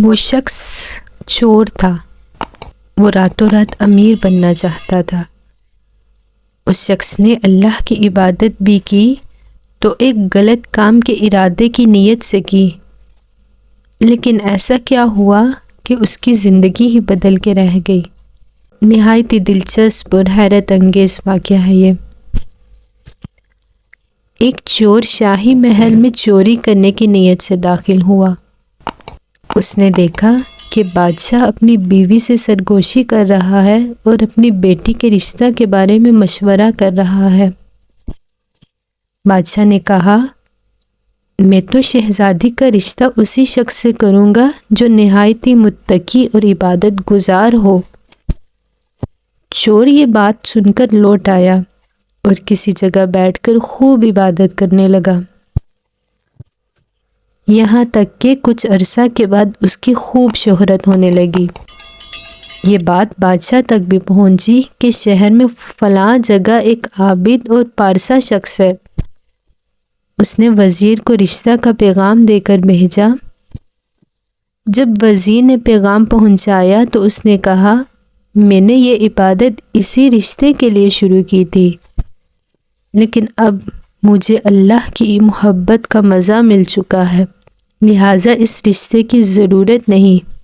وہ شخص چور تھا۔ وہ راتوں رات امیر بننا چاہتا تھا۔ اس شخص نے اللہ کی عبادت بھی کی تو ایک غلط کام کے ارادے کی نیت سے کی، لیکن ایسا کیا ہوا کہ اس کی زندگی ہی بدل کے رہ گئی۔ نہایت ہی دلچسپ اور حیرت انگیز واقعہ ہے یہ۔ ایک چور شاہی محل میں چوری کرنے کی نیت سے داخل ہوا۔ اس نے دیکھا کہ بادشاہ اپنی بیوی سے سرگوشی کر رہا ہے اور اپنی بیٹی کے رشتہ کے بارے میں مشورہ کر رہا ہے۔ بادشاہ نے کہا، میں تو شہزادی کا رشتہ اسی شخص سے کروں گا جو نہایت ہی متقی اور عبادت گزار ہو۔ چور یہ بات سن کر لوٹ آیا اور کسی جگہ بیٹھ کر خوب عبادت کرنے لگا، یہاں تک کہ کچھ عرصہ کے بعد اس کی خوب شہرت ہونے لگی۔ یہ بات بادشاہ تک بھی پہنچی کہ شہر میں فلاں جگہ ایک عابد اور پارسا شخص ہے۔ اس نے وزیر کو رشتہ کا پیغام دے کر بھیجا۔ جب وزیر نے پیغام پہنچایا تو اس نے کہا، میں نے یہ عبادت اسی رشتے کے لیے شروع کی تھی، لیکن اب مجھے اللہ کی محبت کا مزہ مل چکا ہے، لہٰذا اس رشتے کی ضرورت نہیں۔